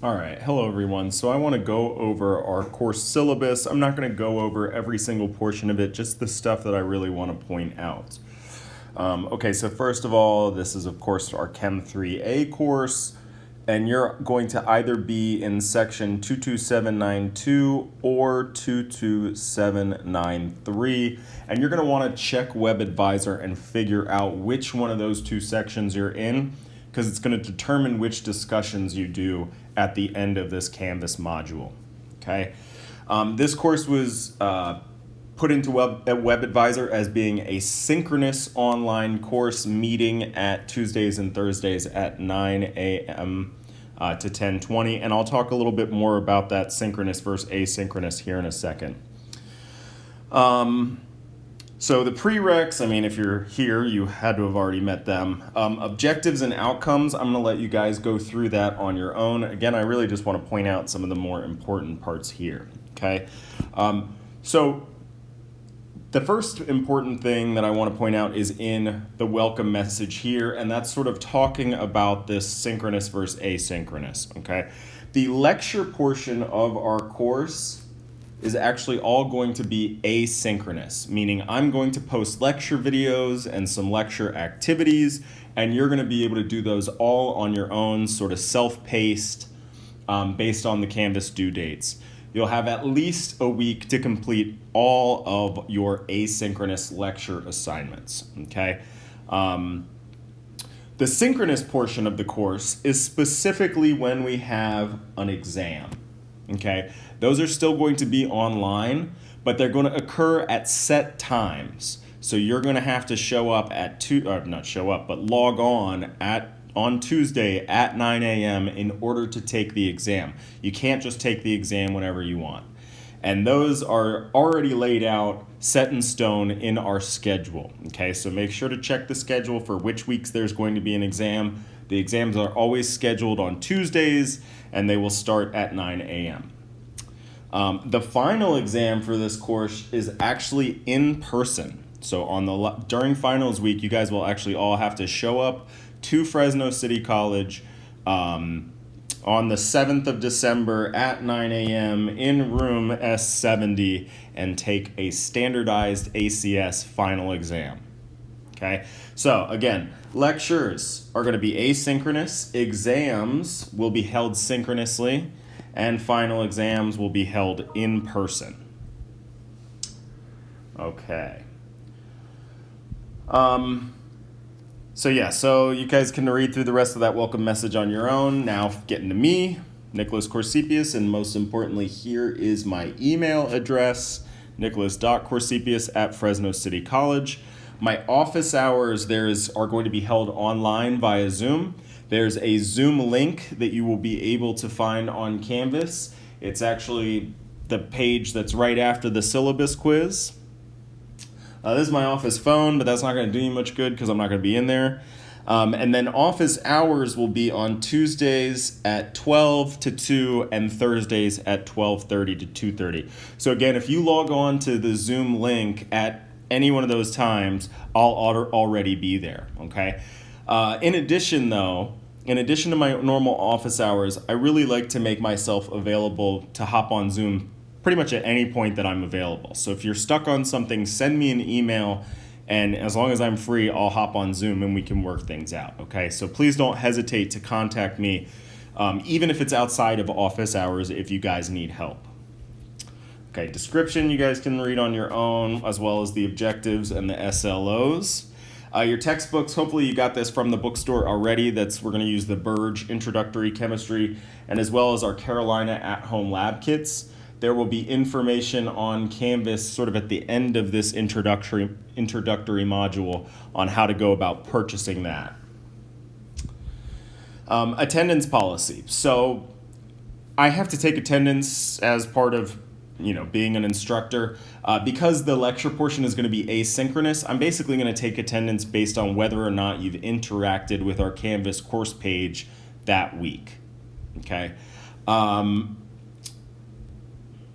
All right, hello everyone. So I want to go over our course syllabus. I'm not going to go over every single portion of it, just the stuff that I really want to point out. Okay, so first of all, this is of course our Chem3A course, and you're going to either be in section 22792 or 22793, and you're going to want to check Web Advisor and figure out which one of those two sections you're in, because it's going to determine which discussions you do at the end of this Canvas module. Okay, this course was put into Web Advisor as being a synchronous online course meeting at Tuesdays and Thursdays at 9 a.m. To 10:20, and I'll talk a little bit more about that synchronous versus asynchronous here in a second. So the prereqs, I mean, if you're here, you had to have already met them. Objectives and outcomes, I'm going to let you guys go through that on your own. Again, I really just want to point out some of the more important parts here, okay? So the first important thing that I want to point out is in the welcome message here, and that's sort of talking about this synchronous versus asynchronous, okay? The lecture portion of our course is actually all going to be asynchronous, meaning I'm going to post lecture videos and some lecture activities, and you're going to be able to do those all on your own, sort of self-paced, based on the Canvas due dates. You'll have at least a week to complete all of your asynchronous lecture assignments, okay? The synchronous portion of the course is specifically when we have an exam, okay? Those are still going to be online, but they're going to occur at set times. So you're going to have to show up at log on Tuesday at 9 a.m. in order to take the exam. You can't just take the exam whenever you want. And those are already laid out, set in stone in our schedule. Okay, so make sure to check the schedule for which weeks there's going to be an exam. The exams are always scheduled on Tuesdays, and they will start at 9 a.m. The final exam for this course is actually in person. So during finals week, you guys will actually all have to show up to Fresno City College on the 7th of December at 9 a.m. in room S70 and take a standardized ACS final exam. Okay, so again, lectures are going to be asynchronous, exams will be held synchronously, and final exams will be held in person. Okay. So you guys can read through the rest of that welcome message on your own. Now getting to me, Nicholas Corsepius, and most importantly, here is my email address, nicholas.corsepius@Fresno City College. My office hours are going to be held online via Zoom. There's a Zoom link that you will be able to find on Canvas. It's actually the page that's right after the syllabus quiz. This is my office phone, but that's not going to do you much good because I'm not going to be in there. And then office hours will be on Tuesdays at 12 to 2 and Thursdays at 12:30 to 2:30. So again, if you log on to the Zoom link at any one of those times, I'll already be there, okay? In addition to my normal office hours, I really like to make myself available to hop on Zoom pretty much at any point that I'm available. So if you're stuck on something, send me an email, and as long as I'm free, I'll hop on Zoom and we can work things out, okay? So please don't hesitate to contact me, even if it's outside of office hours, if you guys need help. Okay, description you guys can read on your own, as well as the objectives and the SLOs. Your textbooks, hopefully you got this from the bookstore already. We're going to use the Burge Introductory Chemistry, and as well as our Carolina at-home lab kits. There will be information on Canvas sort of at the end of this introductory module on how to go about purchasing that. Attendance policy. So I have to take attendance as part of being an instructor. Because the lecture portion is going to be asynchronous, I'm basically going to take attendance based on whether or not you've interacted with our Canvas course page that week. Okay.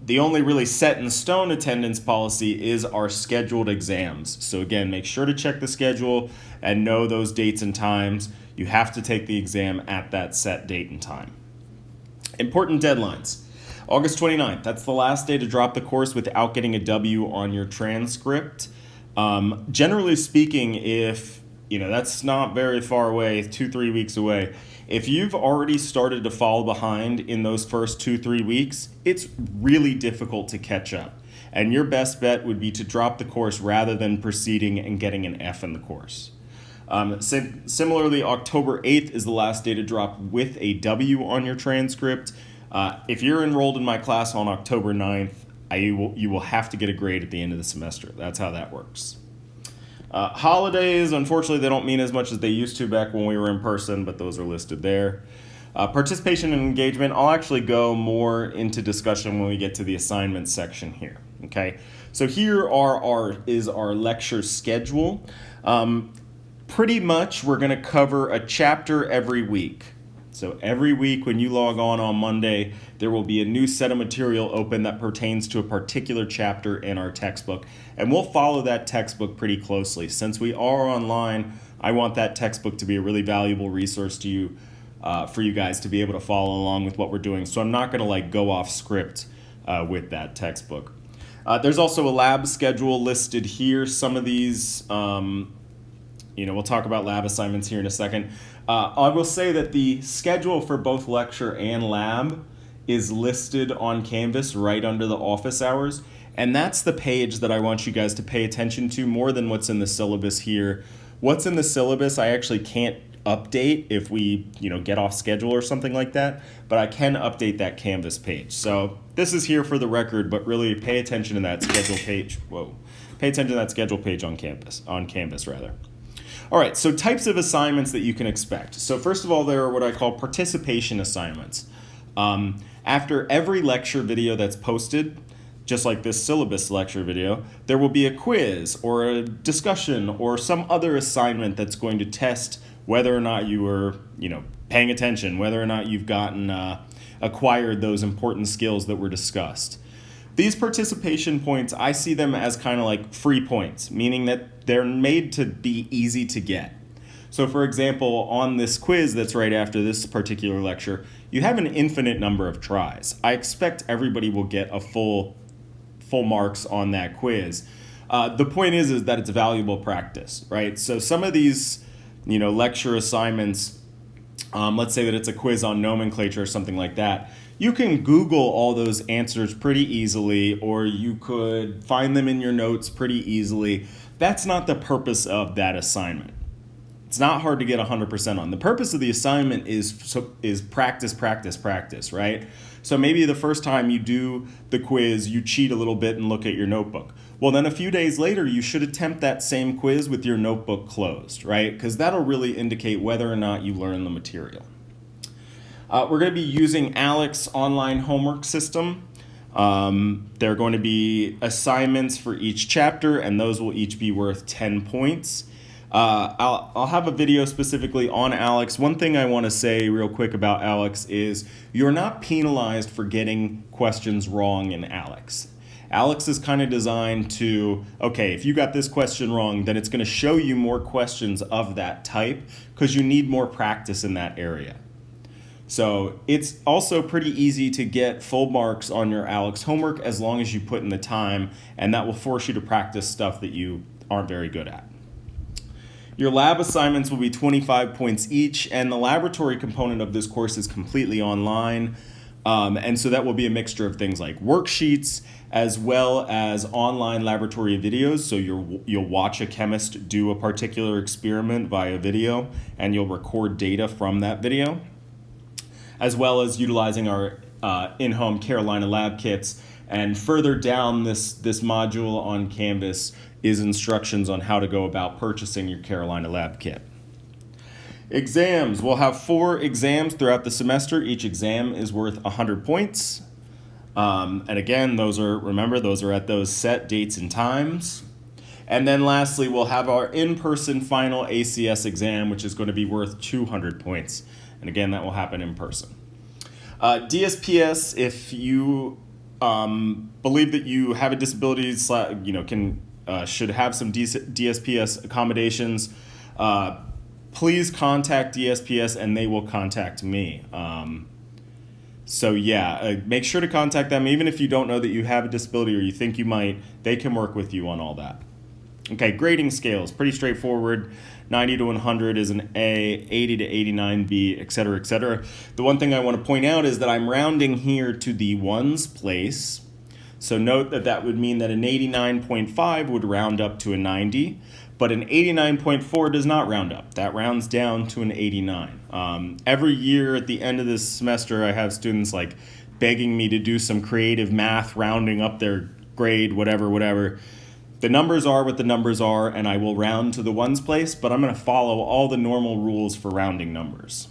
The only really set in stone attendance policy is our scheduled exams. So again, make sure to check the schedule and know those dates and times. You have to take the exam at that set date and time. Important deadlines. August 29th, that's the last day to drop the course without getting a W on your transcript. Generally speaking, if, that's not very far away, 2-3 weeks away. If you've already started to fall behind in those first 2-3 weeks, it's really difficult to catch up. And your best bet would be to drop the course rather than proceeding and getting an F in the course. Similarly, October 8th is the last day to drop with a W on your transcript. If you're enrolled in my class on October 9th, you will have to get a grade at the end of the semester. That's how that works. Holidays, unfortunately, they don't mean as much as they used to back when we were in person, but those are listed there. Participation and engagement, I'll actually go more into discussion when we get to the assignments section here. Okay, so here is our lecture schedule. Pretty much we're going to cover a chapter every week. So every week when you log on Monday, there will be a new set of material open that pertains to a particular chapter in our textbook. And we'll follow that textbook pretty closely. Since we are online, I want that textbook to be a really valuable resource to you, for you guys to be able to follow along with what we're doing. So I'm not going to go off script with that textbook. There's also a lab schedule listed here. Some of these, we'll talk about lab assignments here in a second. I will say that the schedule for both lecture and lab is listed on Canvas right under the office hours. And that's the page that I want you guys to pay attention to more than what's in the syllabus here. What's in the syllabus, I actually can't update if we get off schedule or something like that, but I can update that Canvas page. So this is here for the record, but really pay attention to that schedule page. Pay attention to that schedule page on Canvas rather. All right, so types of assignments that you can expect. So first of all, there are what I call participation assignments. After every lecture video that's posted, just like this syllabus lecture video, there will be a quiz or a discussion or some other assignment that's going to test whether or not you were, paying attention, whether or not you've acquired those important skills that were discussed. These participation points, I see them as kind of like free points, meaning that they're made to be easy to get. So for example, on this quiz that's right after this particular lecture, you have an infinite number of tries. I expect everybody will get a full marks on that quiz. The point is that it's valuable practice, right? So some of these, lecture assignments, let's say that it's a quiz on nomenclature or something like that, you can Google all those answers pretty easily, or you could find them in your notes pretty easily. That's not the purpose of that assignment. It's not hard to get 100% on. The purpose of the assignment is practice, practice, practice, right? So maybe the first time you do the quiz, you cheat a little bit and look at your notebook. Well, then a few days later, you should attempt that same quiz with your notebook closed, right? Because that'll really indicate whether or not you learn the material. We're going to be using ALEK's online homework system. There are going to be assignments for each chapter, and those will each be worth 10 points. I'll have a video specifically on ALEK's. One thing I want to say real quick about ALEK's is you're not penalized for getting questions wrong in ALEK's. ALEK's is kind of designed to, okay, if you got this question wrong, then it's going to show you more questions of that type because you need more practice in that area. So it's also pretty easy to get full marks on your ALEK's homework as long as you put in the time, and that will force you to practice stuff that you aren't very good at. Your lab assignments will be 25 points each, and the laboratory component of this course is completely online. And so that will be a mixture of things like worksheets as well as online laboratory videos. So you'll watch a chemist do a particular experiment via video, and you'll record data from that video, as well as utilizing our in-home Carolina lab kits. And further down this module on Canvas is instructions on how to go about purchasing your Carolina lab kit. Exams. We'll have 4 exams throughout the semester. Each exam is worth 100 points. And again, those are at those set dates and times. And then lastly, we'll have our in-person final ACS exam, which is going to be worth 200 points. And again, that will happen in person. DSPS, if you believe that you have a disability, should have some DSPS accommodations, please contact DSPS and they will contact me. So yeah, make sure to contact them. Even if you don't know that you have a disability or you think you might, they can work with you on all that. Okay, grading scales, pretty straightforward. 90 to 100 is an A, 80 to 89 B, et cetera, et cetera. The one thing I want to point out is that I'm rounding here to the ones place. So note that that would mean that an 89.5 would round up to a 90, but an 89.4 does not round up. That rounds down to an 89. Every year at the end of this semester, I have students like begging me to do some creative math, rounding up their grade, whatever. The numbers are what the numbers are, and I will round to the ones place, but I'm going to follow all the normal rules for rounding numbers.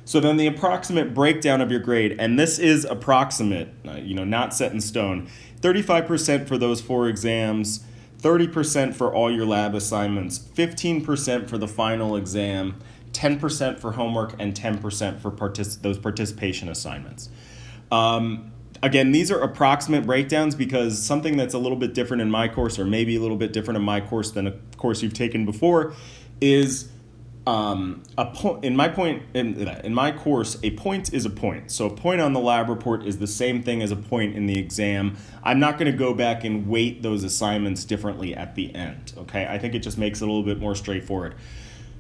So then the approximate breakdown of your grade, and this is approximate, not set in stone. 35% for those 4 exams, 30% for all your lab assignments, 15% for the final exam, 10% for homework, and 10% for those participation assignments. Again, these are approximate breakdowns because something that's a little bit different in my course, or maybe a little bit different in my course than a course you've taken before, is in my course, a point is a point. So a point on the lab report is the same thing as a point in the exam. I'm not going to go back and weight those assignments differently at the end. Okay, I think it just makes it a little bit more straightforward.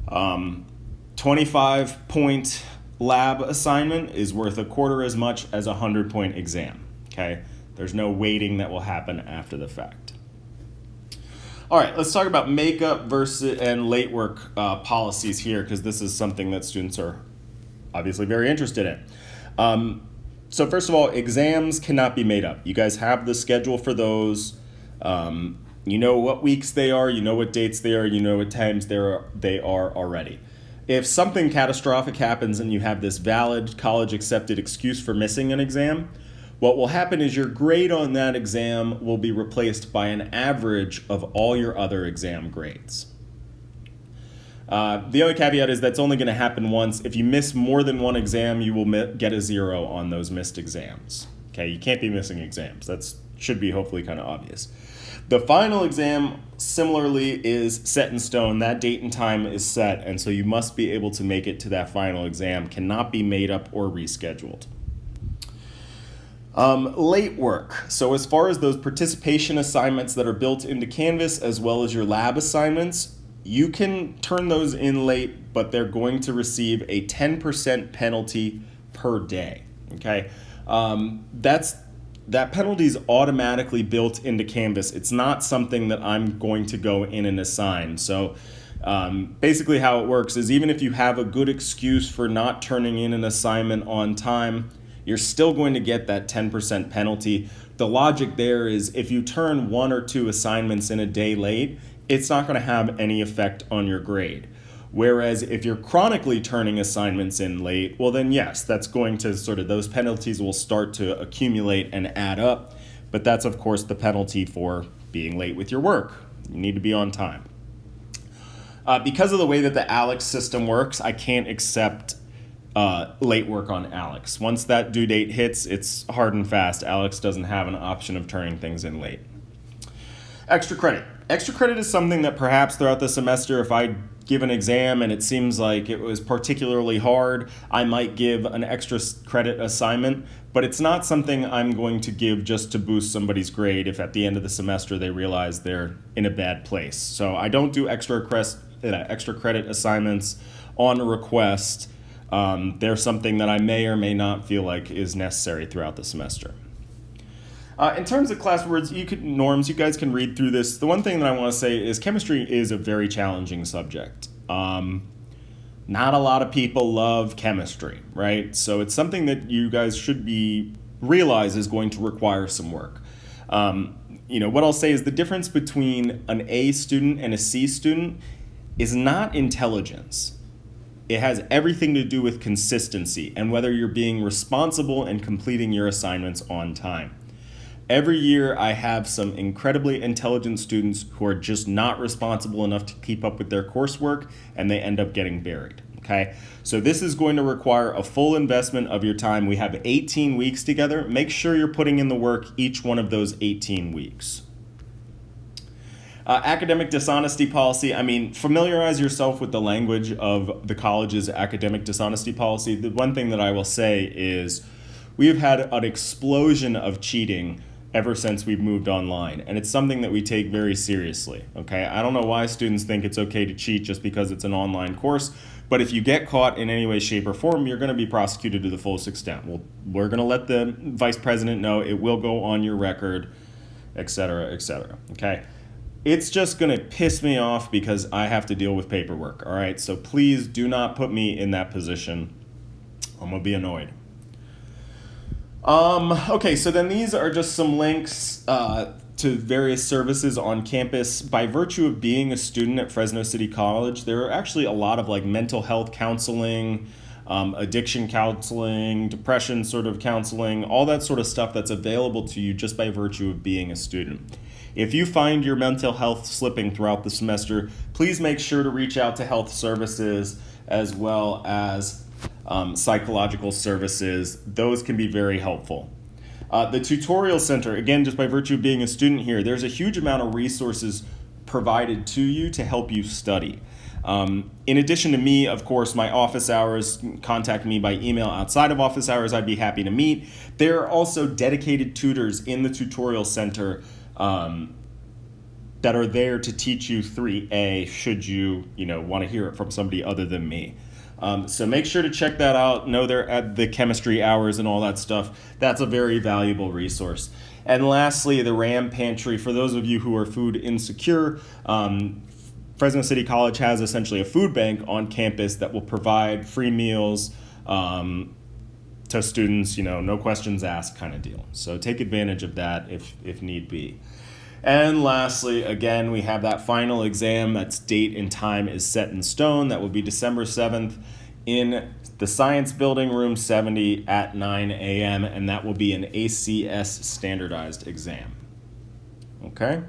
25-point lab assignment is worth a quarter as much as a 100-point exam. Okay, there's no weighting that will happen after the fact. All right, let's talk about makeup versus and late work policies here, because this is something that students are obviously very interested in. So first of all, exams cannot be made up. You guys have the schedule for those. You know what weeks they are, you know what dates they are, you know what times they are already. If something catastrophic happens and you have this valid college-accepted excuse for missing an exam, what will happen is your grade on that exam will be replaced by an average of all your other exam grades. The other caveat is that's only going to happen once. If you miss more than one exam, you will get a 0 on those missed exams. Okay, you can't be missing exams. That should be hopefully kind of obvious. The final exam, similarly, is set in stone. That date and time is set, and so you must be able to make it to that final exam. Cannot be made up or rescheduled. Late work. So as far as those participation assignments that are built into Canvas, as well as your lab assignments, you can turn those in late, but they're going to receive a 10% penalty per day. Okay, that penalty is automatically built into Canvas. It's not something that I'm going to go in and assign. So basically how it works is even if you have a good excuse for not turning in an assignment on time, you're still going to get that 10% penalty. The logic there is if you turn 1 or 2 assignments in a day late, it's not going to have any effect on your grade. Whereas if you're chronically turning assignments in late, well then yes, that's going to those penalties will start to accumulate and add up. But that's of course the penalty for being late with your work. You need to be on time. Because of the way that the ALEKS system works, I can't accept late work on ALEKS. Once that due date hits, it's hard and fast. ALEKS doesn't have an option of turning things in late. Extra credit. Extra credit is something that perhaps throughout the semester, if I give an exam and it seems like it was particularly hard, I might give an extra credit assignment, but it's not something I'm going to give just to boost somebody's grade if at the end of the semester they realize they're in a bad place. So I don't do extra credit assignments on request. They're something that I may or may not feel like is necessary throughout the semester. In terms of class norms, you guys can read through this. The one thing that I want to say is chemistry is a very challenging subject. Not a lot of people love chemistry, right? So it's something that you guys should realize is going to require some work. What I'll say is the difference between an A student and a C student is not intelligence. It has everything to do with consistency and whether you're being responsible and completing your assignments on time. Every year I have some incredibly intelligent students who are just not responsible enough to keep up with their coursework and they end up getting buried, okay? So this is going to require a full investment of your time. We have 18 weeks together. Make sure you're putting in the work each one of those 18 weeks. Academic dishonesty policy, I mean, familiarize yourself with the language of the college's academic dishonesty policy. The one thing that I will say is we have had an explosion of cheating ever since we've moved online, and it's something that we take very seriously, okay? I don't know why students think it's okay to cheat just because it's an online course, but if you get caught in any way, shape, or form, you're going to be prosecuted to the fullest extent. Well, we're going to let the vice president know. It will go on your record, et cetera, okay? It's just going to piss me off because I have to deal with paperwork, all right? So please do not put me in that position. I'm going to be annoyed. Okay, so then these are just some links to various services on campus. By virtue of being a student at Fresno City College, there are actually a lot of like mental health counseling, addiction counseling, depression sort of counseling, all that sort of stuff that's available to you just by virtue of being a student. If you find your mental health slipping throughout the semester, please make sure to reach out to health services as well as psychological services. Those can be very helpful. The tutorial center, again, just by virtue of being a student here, there's a huge amount of resources provided to you to help you study. In addition to me, of course, my office hours, contact me by email outside of office hours, I'd be happy to meet. There are also dedicated tutors in the tutorial center that are there to teach you 3A should you want to hear it from somebody other than me. So make sure to check that out. Know they're at the chemistry hours and all that stuff. That's a very valuable resource. And lastly, the RAM pantry. For those of you who are food insecure, Fresno City College has essentially a food bank on campus that will provide free meals to students, no questions asked kind of deal. So take advantage of that if need be. And lastly, again, we have that final exam. That's date and time is set in stone. That will be December 7th in the Science Building, Room 70 at 9 a.m. And that will be an ACS standardized exam. Okay?